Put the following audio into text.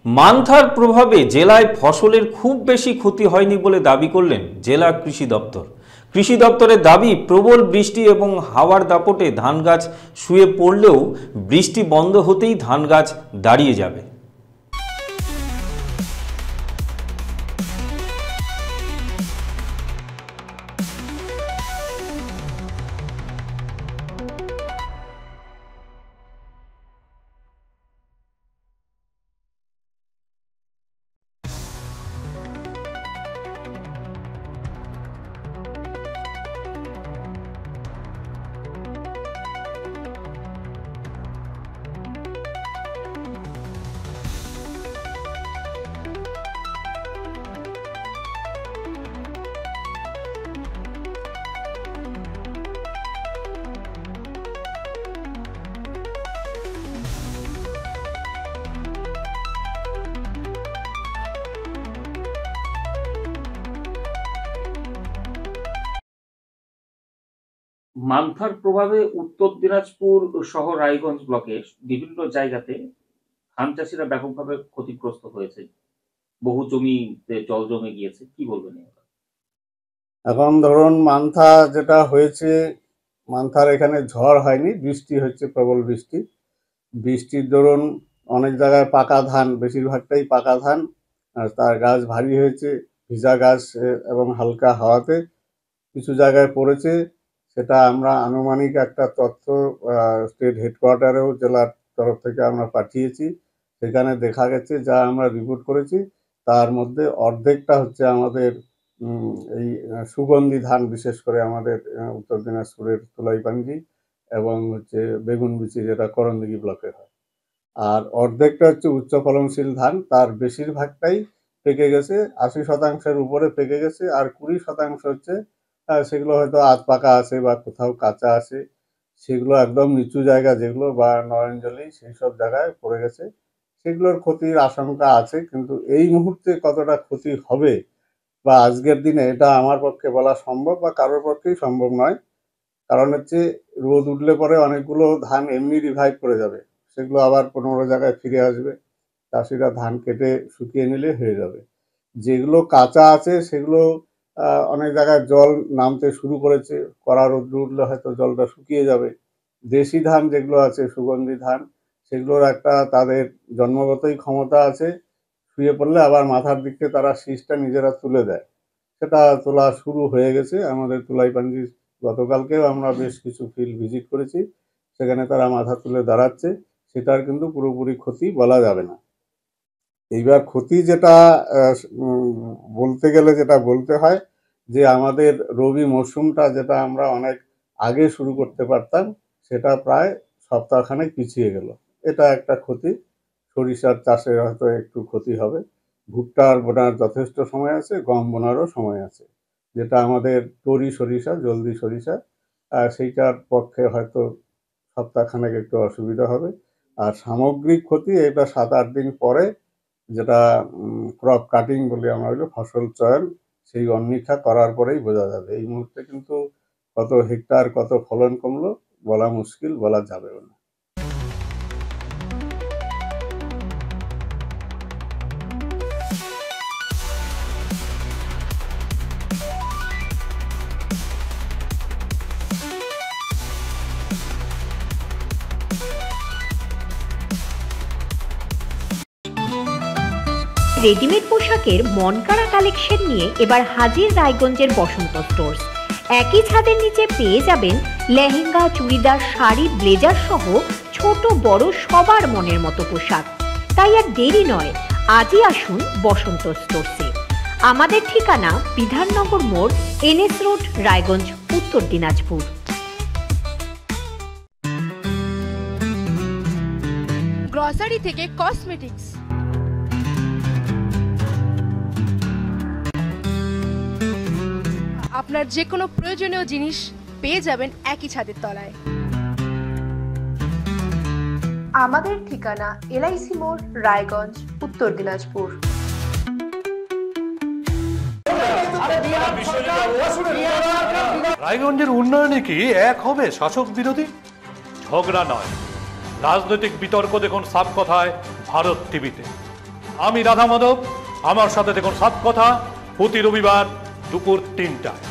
মান্থার প্রভাবে জেলায় ফসলের খুব বেশি ক্ষতি হয়নি বলে দাবি করলেন জেলা কৃষি দপ্তর। কৃষি দপ্তরের দাবি, প্রবল বৃষ্টি এবং হাওয়ার দাপটে ধান গাছ শুয়ে পড়লেও বৃষ্টি বন্ধ হতেই ধান গাছ দাঁড়িয়ে যাবে। মান্থার প্রভাবে উত্তর দিনাজপুর সহ রায়গঞ্জ ব্লকের বিভিন্ন জায়গাতে ধান চাষিরা ব্যাপকভাবে ক্ষতিগ্রস্ত হয়েছে। বহু জমিতে জল জমে গিয়েছে, কি বলবেন? এখন ধরুন মান্থা যেটা হয়েছে, মান্থার এখানে ঝড় হয়নি, বৃষ্টি হচ্ছে, প্রবল বৃষ্টি। বৃষ্টির দরুন অনেক জায়গায় পাকা ধান, বেশিরভাগটাই পাকা ধান, আর তার গাছ ভারী হয়েছে, ভিজা গাছ এবং হালকা হাওয়াতে কিছু জায়গায় পড়েছে। সেটা আমরা আনুমানিক একটা তথ্য স্টেট হেডকোয়ার্টারেও জেলার তরফ থেকে আমরা পাঠিয়েছি। সেখানে দেখা গেছে, যা আমরা রিপোর্ট করেছি তার মধ্যে অর্ধেকটা হচ্ছে আমাদের এই সুগন্ধি ধান, বিশেষ করে আমাদের উত্তর দিনাজপুরের তুলাইপাঞ্জি এবং হচ্ছে বেগুনবিচি, যেটা করণদিঘি ব্লকে হয়। আর অর্ধেকটা হচ্ছে উচ্চ ফলনশীল ধান, তার বেশিরভাগটাই পেকে গেছে, 80% উপরে পেকে গেছে। আর 20% হচ্ছে সেগুলো হয়তো আধ পাকা আছে বা কোথাও কাঁচা আছে। সেগুলো একদম নিচু জায়গা যেগুলো, বা নয়নজলি, সেই সব জায়গায় পড়ে গেছে। সেগুলোর ক্ষতির আশঙ্কা আছে, কিন্তু এই মুহূর্তে কতটা ক্ষতি হবে বা আজকের দিনে, এটা আমার পক্ষে বলা সম্ভব বা কারোর পক্ষেই সম্ভব নয়। কারণ হচ্ছে রোদ উঠলে পরে অনেকগুলো ধান এমনি রিভাইভ করে যাবে, সেগুলো আবার 15 জায়গায় ফিরে আসবে। চাষিরা ধান কেটে শুকিয়ে নিলে হয়ে যাবে। যেগুলো কাঁচা আছে সেগুলো অনেক জায়গায় জল নামতে শুরু করেছে, কড়া রোদ উঠলে হয়তো জলটা শুকিয়ে যাবে। দেশি ধান যেগুলো আছে, সুগন্ধি ধান, সেগুলোর একটা তাদের জন্মগতই ক্ষমতা আছে, শুয়ে পড়লে আবার মাথার দিক থেকে তারা শীষটা নিজেরা তুলে দেয়। সেটা তোলা শুরু হয়ে গেছে আমাদের তুলাইপাঞ্জি। গতকালকেও আমরা বেশ কিছু ফিল্ড ভিজিট করেছি, সেখানে তারা মাথা তুলে দাঁড়াচ্ছে। সেটার কিন্তু পুরোপুরি ক্ষতি বলা যাবে না। এইবার ক্ষতি যেটা বলতে গেলে যেটা বলতে হয়, যে আমাদের রবি মরশুমটা যেটা আমরা অনেক আগে শুরু করতে পারতাম, সেটা প্রায় সপ্তাহখানেক পিছিয়ে গেল। এটা একটা ক্ষতি। সরিষার চাষে হয়তো একটু ক্ষতি হবে, ভুট্টার বোনার যথেষ্ট সময় আছে, গম বোনারও সময় আছে। যেটা আমাদের তরি সরিষা, জলদি সরিষা, সেইটার পক্ষে হয়তো সপ্তাহখানেক একটু অসুবিধা হবে। আর সামগ্রিক ক্ষতি এটা 7-8 দিন পরে, যেটা ক্রপ কাটিং বলি আমরা, হলো ফসল চয়ন, সেই অন্বেষা করার পরেই বোঝা যাবে। এই মুহূর্তে কিন্তু কত হেক্টর কত ফলন কমলো বলা মুশকিল, বলা যাবেও না। রেডিমেড পোশাকের মনকাড়া কালেকশন নিয়ে এবার হাজির রায়গঞ্জের বসন্ত স্টোর্স। একই ছাদের নিচে পেয়ে যাবেন লেহেঙ্গা, চুড়িদার, শাড়ি, ব্লেজার সহ ছোট বড় সবার মনের মতো পোশাক। তাই আর দেরি নয়, আজই আসুন বসন্ত স্টোর্সে। আমাদের ঠিকানা বিধাননগর মোড়, NS রোড, রায়গঞ্জ, উত্তর দিনাজপুর। গ্রসারি থেকে কসমেটিক্স, আপনার যে কোনো প্রয়োজনীয় জিনিস পেয়ে যাবেন একই ছাদের তলায়। আমাদের ঠিকানা LIC মোড়, রায়গঞ্জ, উত্তর দিনাজপুর। রায়গঞ্জের উন্নয়নে কি এক হবে শাসক বিরোধী? ঝগড়া নয়, রাজনৈতিক বিতর্ক দেখুন সাব কথায় ভারত টিভিতে। আমি রাধা মাধব। আমার সাথে দেখুন সাত কথা প্রতি রবিবার দুপুর ৩টায়।